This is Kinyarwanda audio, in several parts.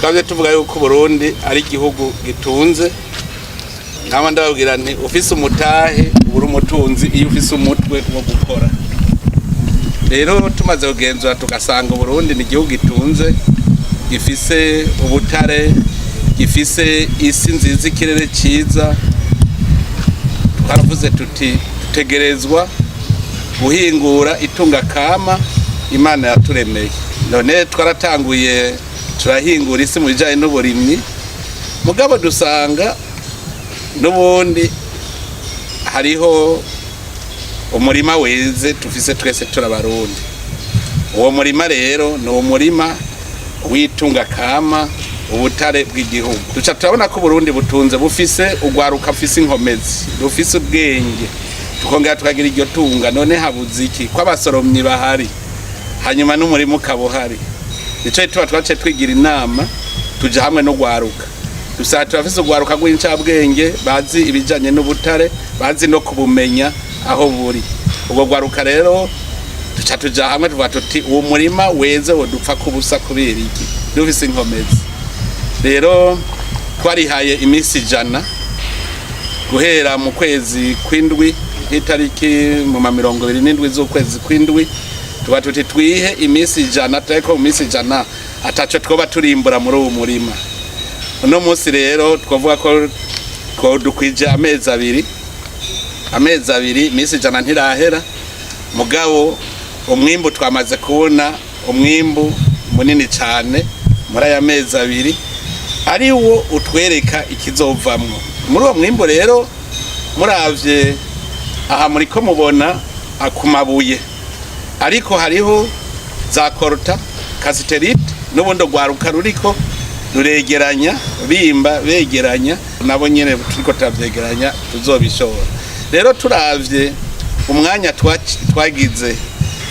Kaze tuvuga yuko Burundi ari igihugu gitunze nkaba ndababwira nti ufise umutahe uri umutunzi iyo ufise umutwe wo gukora. Rero tumaze kugenzura tugasanga Burundi ni igihugu gitunze gifise ubutare, gifise isi nziza, ikirere ciza. Twaravuze tuti tutegerezwa guhingura itunga kama Imana yaturemeye. None twaratanguye turahingura isi mu bijanye n'uburimyi, mugabo dusanga n'ubundi hariho umurima weze tufise twese turabarundi. Uwo murima rero ni umurima witunga kama, ubutare bw'igihugu. Duca turabona ko Burundi butunze, bufise ugwaruka, bufise inkomezi, bufise ubwenge, tukongera tukagira iryo tunga. None habuze iki? Ko abasoromyi bahari hanyuma n'umurima ukaba uhari. Nico tuba twace twigira inama tuja hamwe no gwaruka. Dusaba turafise ugwaruka rw'incabwenge bazi ibijanye n'ubutare, bazi no kubumenya aho buri. Ubwo gwaruka rero duca tuja hamwe tuvuga tuti uwo murima weze wodupfa kubusa kubera iki? Dufise inkomezi. Rero twarihaye imisi 100 guhera mu kwezi kw'indwi itariki mu 27 z'ukwezi kw'indwi. Tuba tuti twihe imisi 100, tureko mu misi 100 ataco twoba turimbura muri uwo murima. Uno munsi rero twavuga ko dukwije amezi 2. Amezi 2 imisi 100 ntirahera, mugabo umwimbu twamaze kubona umwimbu munini cyane muri aya mezi 2 ari wo utwereka ikizovamwo. Muri uwo mwimbu rero muravye aha muri ko mubona akumabuye, ariko hariho za korta kasiterite n'ubundo gwaruka ruriko ruregeranya bimba begeranya, nabo nyene turiko tavyegeranya tuzobishobora. Rero turavye umwanya twagize,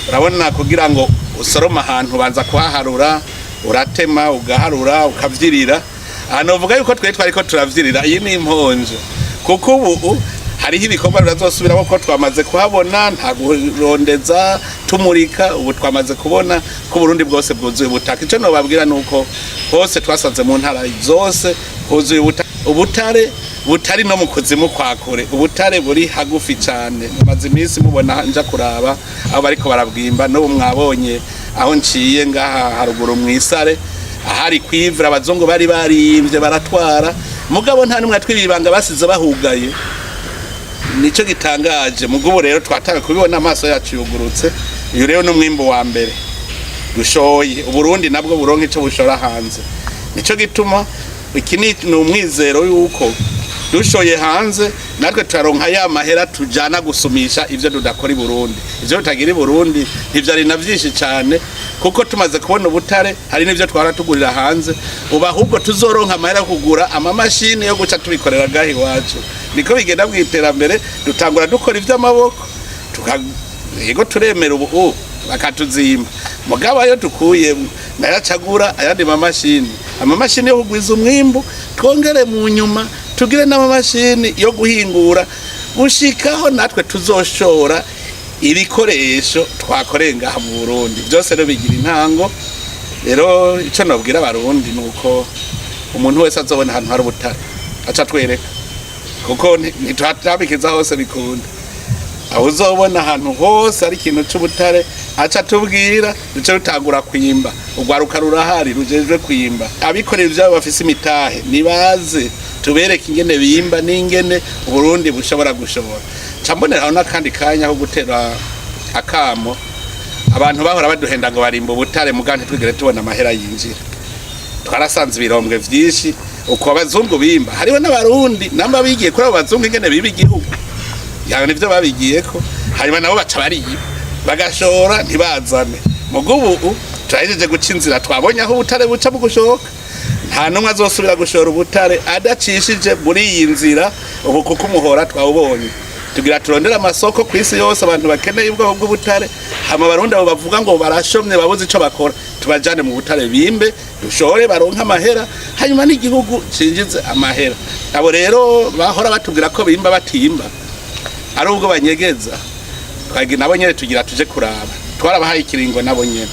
urabona kugira ngo usoroma ahantu banza kuhaharura, uratema ugaharura ukavyirira. Hanovuga yuko twariko turavyirira, iyi ni imponje, kuko ubu hariho ibikorwa birazosubiramo ko twamaze kuhabona, nta gurondeza tumurika. Ubu twamaze kubona ko Burundi bwose bwuzuye ubutaka. Ico no babwira nuko hose twasanze mu ntara zose huzuye ubutare butari no mu kuzimu kwa kure. Ubutare buri hagufi cyane. Mumaze iminsi mubona nja kuraba aho bariko barabwimba, no mwabonye aho nciye ngaha haruguru mwisare ahari kwivra abazungu bari barivye baratwara, mugabo nta numwe twibibanga basize bahugaye. Nico gitangaje. Mugubo rero twataka kubibona amaso yacu yugurutse. Iyo rero n'umwimbo wa mbere dushoye, Uburundi nabwo buronka ico bushora hanze. Nico gituma iki ni umwizero yuko dushoye hanze natwe turaronka ya mahera tujana gusumisha ivyo dudakora i Burundi. Ivyo tutagira i Burundi ntivyari navyinshi cyane, kuko tumaze kubona ubutare hari n'ivyo twara tugurira hanze. Uba ahubwo tuzoronka amahera kugura amamashini yo guca tubikorera gahi wacu. Niko bigenda bw'iterambere, dutangura dukora ivy'amaboko yego turemera ubu bakatuzimba, mugabo ayo tukuye nayacagura ayandi amamashini yo kugwiza umwimbu, twongere mu nyuma tugire n'amamashini yo guhingura gushikaho natwe tuzoshora ibikoresho twakoreye ngaha mu Burundi. Byose rero bigira intango. Rero ico nobwira abarundi nuko umuntu wese azobona ahantu hari ubutare aca twereka, kuko ntitwatabikiza hose bikunda. Aho uzobona ahantu hose ari ikintu c'ubutare aca tubwira, duce rutangura kwimba. Ugwaruka rurahari rujejwe kwimba. Abikorera ivyabo bafise imitahe nibaze tubereke ingene bimba n'ingene Burundi bushobora gushobora. Camboneraho n'akandi kanya ko gutera akamo abantu bahora baduhenda ngo barimba ubutare, mugante twigere tubona amahera yinjira. Twarasanze ibirombwe vyinshi uko abazungu bimba. Hariho n'abarundi namba bigiye kuri abo bazungu ingene biba igihugu, yawe nivyo babigiyeko, hanyuma nabo baca bariba bagashora ntibazane. Mugubu turahejeje guca inzira, twabonye aho ubutare buca mu gushoka. Nta numwe azosubira gushora ubutare adacishije muri iyi nzira. Ubu kuko umuhora twawubonye, tugira turondera amasoko kw'isi yose abantu bakeneye ubwoko bw'ubutare. Hama abarundi abo bavuga ngo barashomye babuze ico bakora, tubajane mu butare bimbe dushore baronka amahera, hanyuma n'igihugu cinjize amahera. Abo rero bahora batubwira ko bimba batimba ari ubwo banyegeza, twagira nabo nyene tugira tuje kuraba. Twarabahaye ikiringo nabo nyene,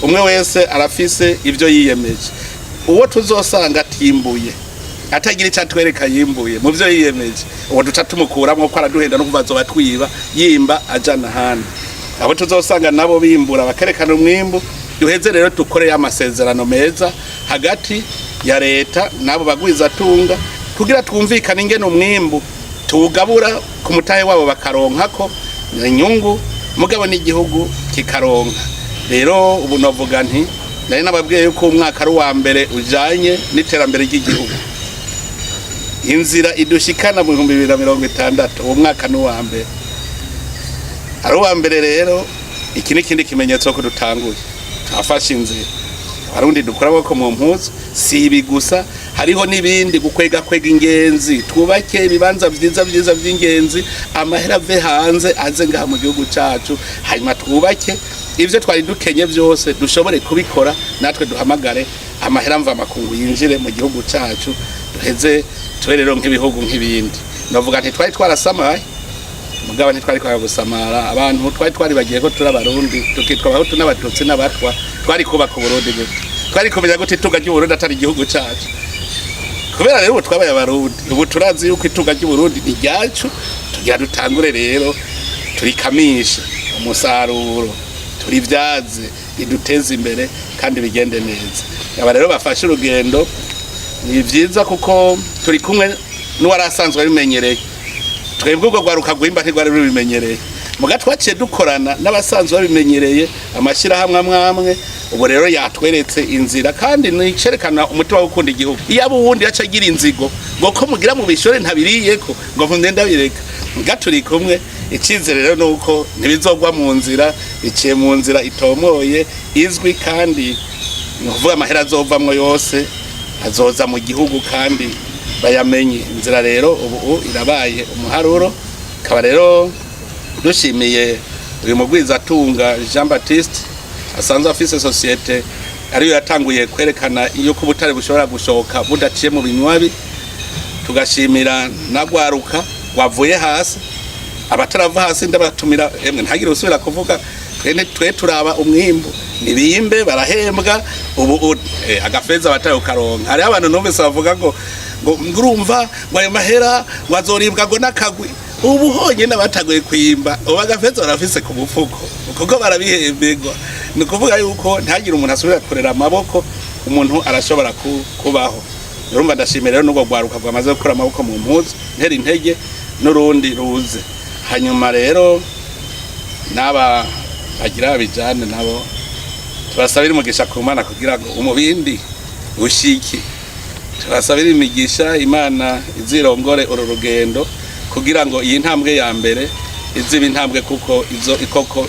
umwe wese arafise ivyo yiyemeje. uwo tuzosanga timbuye atagira icatwereka yimbuye mu byo yiyemeje uwo duca tumukuramwo ko araduhenda no kuvazo batwiba yimba ajana handi abo tuzosanga nabo bimbura bakerekana umwimbu duheze rero dukore amasezerano meza hagati ya leta nabo bagwiza tunga kugira twumvikane ingene umwimbu tugabura ku mutahe wabo bakaronkako inyungu mugabo n'igihugu kikaronka rero ubu novuga nti nari nababwiye yuko umwaka ari wa mbere ujanye n'iterambere ry'igihugu inzira idushikana mu 2060 uwo mwaka n'uwa mbere ari uwa mbere rero iki n'ikindi kimenyetso ko dutanguye afashe inzira abarundi dukora ko mu mpuzu si ibi gusa hariho n'ibindi gukwega ingenzi twubake ibibanza vyiza vy'ingenzi amahera ave hanze aze ngaha mu gihugu cacu hanyuma twubake ivyo twari dukenye vyose dushobore kubikora natwe duhamagare amahera mva makungu yinjire mu gihugu cacu duheze twerero nk'ibihugu nk'ibindi novuga nti twari twarasamaye mugabo ntitwari kwa gusamara abantu twari bagiye ko turabarundi tukitwa abahutu n'abatutsi n'abatwa twari kubaka Burundi gute twari kumenya gute itunga ry'Uburundi atari igihugu cacu kubera rero twabaye abarundi ubu turazi yuko itunga ry'Uburundi ni ryacu tugira dutangure rero turikamisha umusaruro turivyaze iduteze imbere kandi bigende neza aba rero bafashe urugendo ni vyiza kuko turi kumwe n'uwarasanzwe bimenyereye twebwe ubwo gwaruka gwimba ntigwari rubimenyereye muga twaciye dukorana n'abasanzwe babimenyereye amashirahamwe amwamwe ubu rero yatweretse inzira kandi nicerekana umutima wo gukunda igihugu iyo abo wundi yaca agira inzigo ngo ko mugira mu bishore ntabiriyeko ngo nkunda bireka muga turi kumwe icizere rero nuko ntibizogwa mu nzira iciye mu nzira itomoye izwi kandi nuvuga amahera azovamwo yose azoza mu gihugu kandi bayamenye inzira rero ubu irabaye umuharuro kaba rero dushimiye uyu mugwiza atunga Jean Baptiste asanzwe afise societe ariyo yatanguye kwerekana iyo kubutare bushobora gushoka budaciye mu binywabi tugashimira nagwaruka wavuye hasi abatarava hasi ndabatumira emwe ntagire usubira kuvuga twe turaba umwimbu nibiyimbe barahembwa ubu agafeza batayo karonka hari abantu numvise bavuga ngo ngurumva ngo ayo mahera wazoribwa ngo nakagwi ubu honye nabatagoye kwimba ubu agafeza barafise ku mufuko kuko barabihembegwa ni kuvuga yuko ntagire umuntu asubira kurera amaboko umuntu arashobora kubaho urumva ndashimira rero n'ubwo gwaruka bwamaze gukora amaboko mu mpuzu ntera intege n'urundi ruze hanyuma rero naba agira abijane nabo turasabira umugisha ku Mana kugira ngo umubindi ushiki turasabira imigisha Imana izirongore uru rugendo kugira ngo iyi ntambwe ya mbere iziba intambwe kuko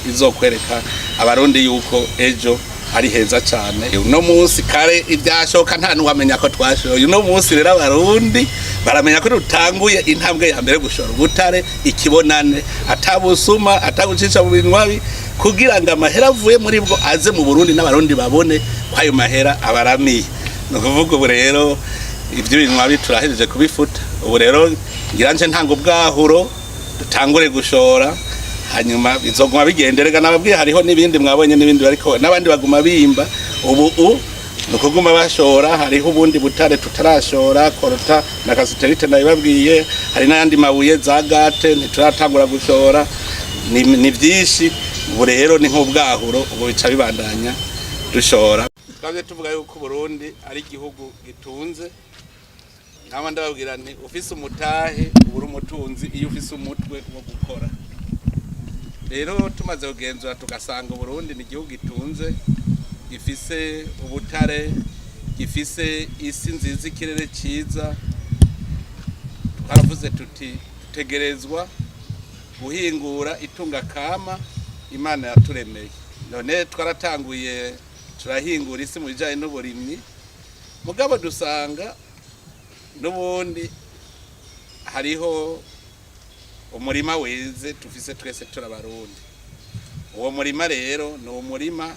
izokwereka abarundi yuko ejo ari heza cyane uno munsi kare ibyashoka nta nuwamenya ko twashoye uno munsi rero abarundi baramenya ko dutanguye intambwe ya mbere gushora ubutare ikibonane atabusuma atagucisha mu binwabi kugira ngo amahera avuye muri bwo aze mu Burundi n'abarundi babone kwayo mahera abaramiye no kuvuga ubu rero ibyo binwabi turahejeje kubifuta ubu rero ngiranje ntango bwahuro dutangure gushora hanyuma bizoguma bigenderega nababwiye hariho nibindi mwabonye nibindi bariko nabandi baguma bimba ubu nukuguma bashora hariho ubundi butare tutarashora korota na kasiterite nabibabwiye hari n'andi mabuye za gate ntituratangura gushora ni byinshi ubu rero ni nk'ubwahuro ubu bica bibandanya dushora twaje tuvuga yuko Burundi ari igihugu gitunze nkaba ndababwira nti ufise umutahe ubura umutunzi iyo ufise umutwe wo gukora rero tumaze kugenzura tugasanga Burundi ni igihugu gitunze gifise ubutare gifise isi nziza ikirere ciza twaravuze tuti tutegerezwa guhingura itunga kama Imana yaturemeye none twaratanguye turahingura isi mu bijanye n'uburimyi mugabo dusanga n'ubundi hariho umurima weze tufise twese turabarundi uwo murima rero ni umurima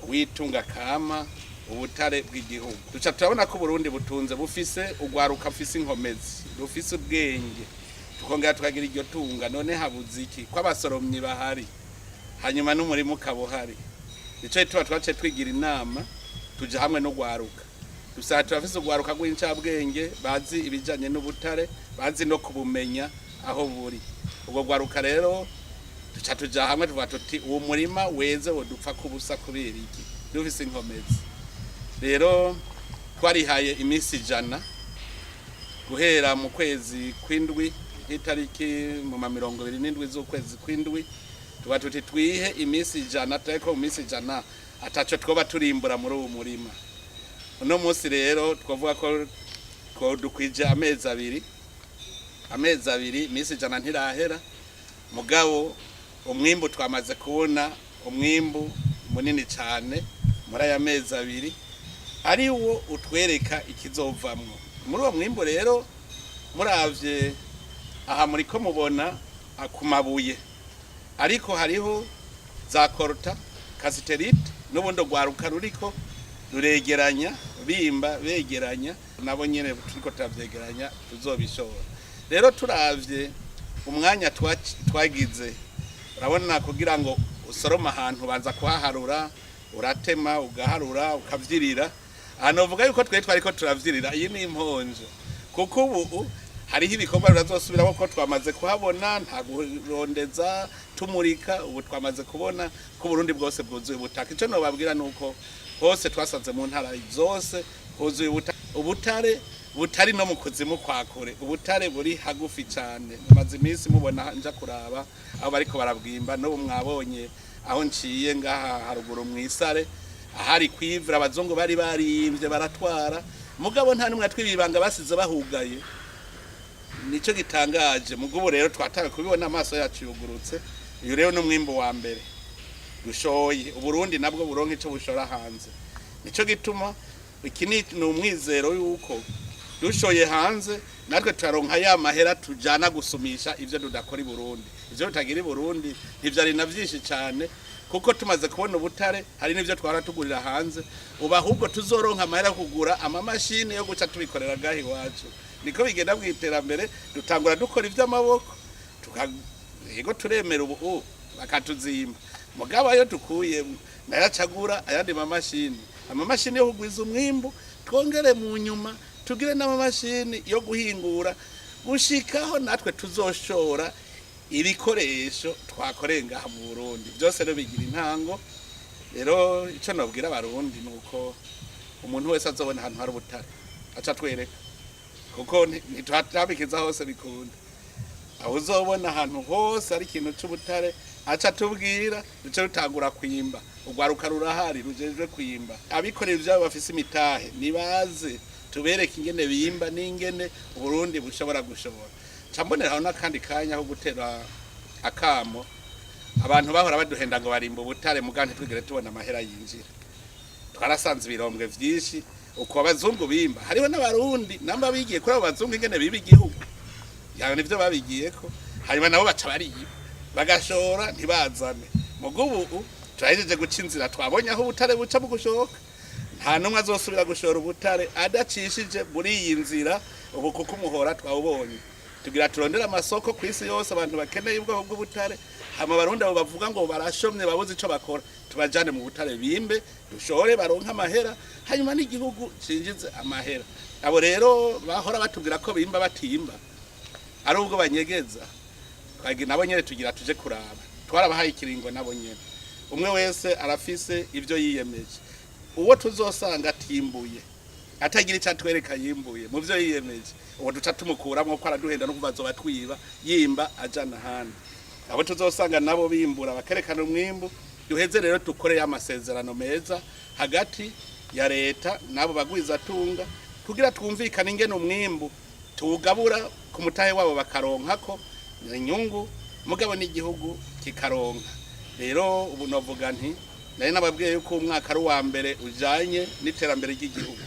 witunga kama ubutare bw'igihugu duca turabona ko Burundi butunze bufise ugwaruka afise inkomezi rufise ubwenge tukongera tukagira iryo tunga none habuze iki ko abasoromyi bahari hanyuma n'umurima ukabuhari ico tuba twace twigira inama tuja hamwe no gwaruka dusaba turafise ugwaruka rw'incabwenge bazi ibijanye n'ubutare bazi no kubumenya aho buri ubwo gwaruka rero duca tuja hamwe tuvuga tuti uwo murima weze wodupfa kubusa kubera iki dufise inkomezi rero twarihaye iminsi 100 guhera mu kwezi kw'indwi itariki mu 27 z'ukwezi kw'indwi tuba tuti twihe iminsi 100 tariko mu minsi 100 ataco twoba turimbura muri uwo murima uno munsi rero twavuga ko dukwije amezi 2 iminsi 100 ntirahera mugabo umwimbu twamaze kubona umwimbu munini cyane muri aya mezi 2 ari wo utwereka ikizovamwo muri uwo mwimbu rero muravye aha muri ko mubona akumabuye ariko hariho za korta kasiterite n'ubundo gwaruka ruriko ruregeranya bimba begeranya nabo nyene turiko tavyegeranya tuzobishobora rero turavye umwanya twagize urabona kugira ngo usoroma ahantu banza kuhaharura uratema ugaharura ukavyirira anovuga yuko twariko turavyirira iyi ni imponjo kuko ubu hariho ibikorwa birazosubiramo ko twamaze kuhabona nta gurondeza tumurika ubu twamaze kubona ko Burundi bwose bwuzuye ubutaka ico no babwira nuko hose twasanze mu ntara zose huzuye ubutare butari no mu kuzimu kwakure ubutare buri hagufi cyane maze iminsi mubona nja kuraba aho bariko barabwimba no mwabonye aho nciye ngaha haruguru mwisare ahari kwivira abazungu bari barimvye baratwara mugabo nta numwe twibibanga basize bahugaye nico gitangaje mugubo rero twataka kubibona amaso yacu yugurutse iyo rero no mwimbo wa mbere dushoye uburundi nabwo buronka ico bushora hanze nico gituma iki ni umwizero yuko dushoye hanze natwe turaronka ya mahera tujana gusumisha ivyo dudakora i Burundi ivyo tutagira i Burundi ntivyari navyinshi cyane kuko tumaze kubona ubutare hari n'ivyo twara tugurira hanze uba ahubwo tuzoronka amahera kugura amamashini yo guca tubikorera gahi wacu niko bigenda bwiterambere dutangura dukora ivy'amaboko yego turemera ubu bakatuzimba mugabo ayo tukuye nayacagura ayandi amamashini yo kugwiza umwimbu twongere mu nyuma tugire n'amamashini yo guhingura gushikaho natwe tuzoshora ibikoresho twakorenga mu Burundi byose rero bigira intango rero ico nobwira abarundi nuko umuntu wese azobona ahantu hari ubutare aca twereka kuko ntitwatabikiza hose bikunda aho uzobona ahantu hose ari ikintu c'ubutare aca tubwira duce rutangura kwimba ugwaruka rurahari rujejwe kwimba abikorera ivyabo bafise imitahe nibaze tubereke ingene bimba n'ingene Burundi bushobora gushobora camboneraho n'akandi kanya ko gutera akamo abantu bahora baduhenda ngo barimba ubutare mugante twigere tubona amahera yinjira twarasanze ibirombwe vyinshi uko abazungu bimba hariho n'abarundi namba bigiye kuri abo bazungu ingene biba igihugu yawe nivyo babigiyeko hanyuma nabo baca bariye bagashora ntibazane mugubu turahejeje guca inzira twabonye aho ubutare buca mu gushoka nta numwe azosubira gushora ubutare adacishije muri iyi nzira ubu kuko umuhora twawubonye tugira turondera amasoko kwisi yose abantu bakeneye ubwoko bw'ubutare hama barundi abo bavuga ngo barashomye babuze ico bakora tubajane mu butare bimbe dushore baronka amahera hanyuma n'igihugu cinjize amahera abo rero bahora batubwira ko bimba batimba ari ubwo banyegeza nabo nyene tugira tuje kuraba twarabahaye ikiringo nabo nyene umwe wese arafise ivyo yiyemeje uwo tuzosanga atimbuye atagira icatwereka yimbuye mu byo yiyemeje uwo duca tumukuramwo ko araduhenda no kuvazo batwiba yimba ajana handi abo tuzosanga nabo bimbura bakerekana umwimbu duheze rero dukore amasezerano meza hagati ya leta nabo bagwiza tunga kugira twumvikane ingene umwimbu tugabura ku mutahe wabo bakaronkako inyungu mugabo n'igihugu kikaronka rero ubu novuga nti nari nababwiye yuko umwaka ari wa mbere ujanye n'iterambere ry'igihugu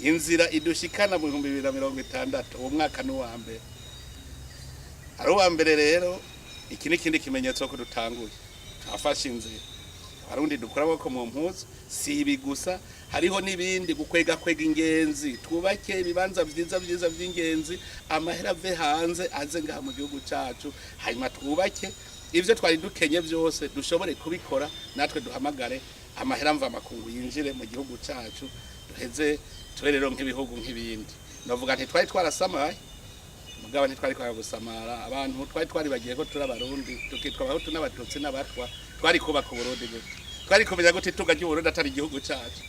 inzira idushikana mu 2060 uwo mwaka ni wa mbere ari wa mbere rero iki ni kindi kimenyetso ko dutanguye twafashe inzira abarundi dukoramo ko mu mpuzu si ibi gusa hariho nibindi gukwega ingenzi twubake ibibanza vyiza vy'ingenzi amahera ave hanze aze ngaha mu gihugu cacu hanyuma twubake ivyo twari dukenye vyose dushobore kubikora natwe duhamagare amahera mva makungu yinjire mu gihugu cacu duheze tube rero nk'ibihugu nk'ibindi novuga nti twari twarasamaye mugabo ntitwari kwa gusamara abantu twari bagiye ko turi abarundi tukitwa abahutu n'abatutsi n'abatwa twari kubaka uburundi gute twari kumenya gute itunga ry'uburundi atari igihugu cyacu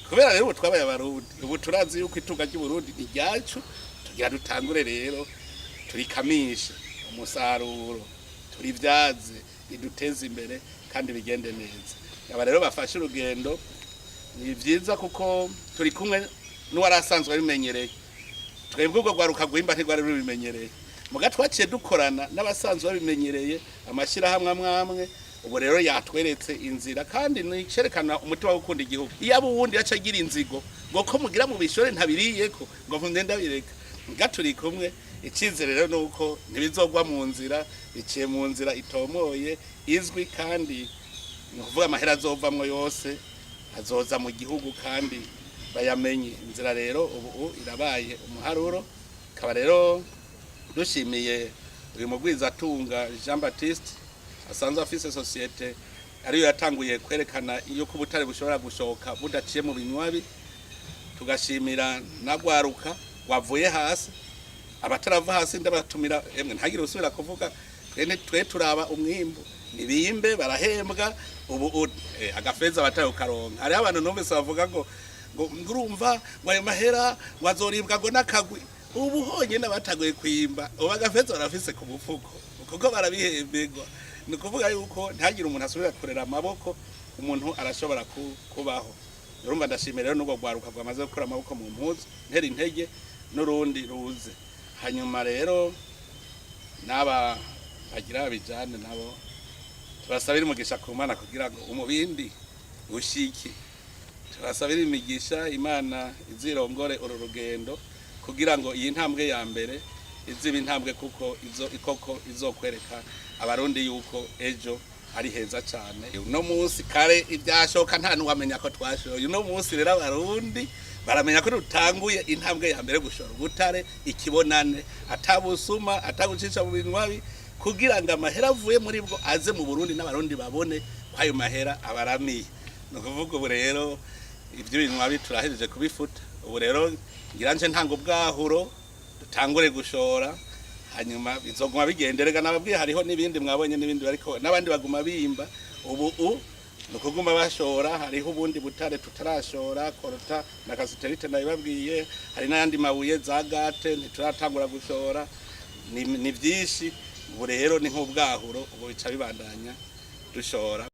kubera rero twabaye abarundi ubu turazi yuko itunga ry'uburundi ni ryacu tugira dutangure rero turikamishe umusaruro turivyaze iduteze imbere kandi bigende neza aba rero bafashe urugendo ni vyiza kuko turi kumwe n'uwarasanzwe bimenyereye twebwe ubwo gwaruka gwimba ntigwari rubimenyereye muga twaciye dukorana n'abasanzwe babimenyereye amashirahamwe amwamwe ubu rero yatweretse inzira kandi nicerekana umutima wo gukunda igihugu iyo abo wundi yaca agira inzigo ngo ko mugira mu bishore ntabiriyeko ngo ndenda bireka muga turi kumwe ikizere rero nuko ntibizogwa mu nzira biciye mu nzira itomoye izwi kandi nukuvuga amahera azovamwo yose azoza mu gihugu kandi bayamenye inzira rero ubu irabaye umuharuro kaba rero dushimiye uyu mugwiza atunga Jean Baptiste asanzwe afise societe ariyo yatanguye kwerekana iyo kubutare bushobora gushoka budaciye mu binywabi tugashimira nagwaruka wavuye hasi abatarava hasi ndabatumira emwe ntagire usubira kuvuga twe turaba umwimbo nibimbe barahembwa ubu agafeza batayo karonka ari abantu numvise bavuga ngo ngurumva wayo mahera wazoribwa ngo nakagwi ubu honye nabatagoye kwimba ubu agafeza barafise ku mufuko kuko barabihembegwa ni kuvuga yuko ntagire umuntu asubira kurera amaboko umuntu arashobora kubaho urumva ndashimira rero n'ubwo gwaruka bwamaze gukora amaboko mu mpuzu ntera intege n'urundi ruze hanyuma rero naba agira abijane nabo turasabira umugisha ku Mana kugira ngo umubindi ushiki turasabira imigisha Imana izirongore uru rugendo kugira ngo iyi ntambwe ya mbere iziba intambwe kuko izokwereka abarundi yuko ejo ari heza cyane uno munsi kare ibyashoka nta nuwamenya ko twashoye uno munsi rero abarundi baramenya ko dutanguye intambwe ya mbere gushora ubutare ikibonane atabusuma atagucisha mu binywabi kugira ngo amahera avuye muri bwo aze mu Burundi n'abarundi babone kwayo mahera abaramiye no kuvuga ubu rero ibyo binywabi turahejeje kubifuta ubu rero ngiranje ntango bwahuro dutangure gushora hanyuma bizoguma bigenderega nababwiye hariho nibindi mwabonye nibindi bariko nabandi baguma bimba ubu nukuguma bashora hariho ubundi butare tutarashora korota na kasiterite nabibabwiye hari n'ayandi mabuye za gate ntituratangura gushora ni byinshi ubu rero ni nk'ubwahuro ubu bica bibandanya dushora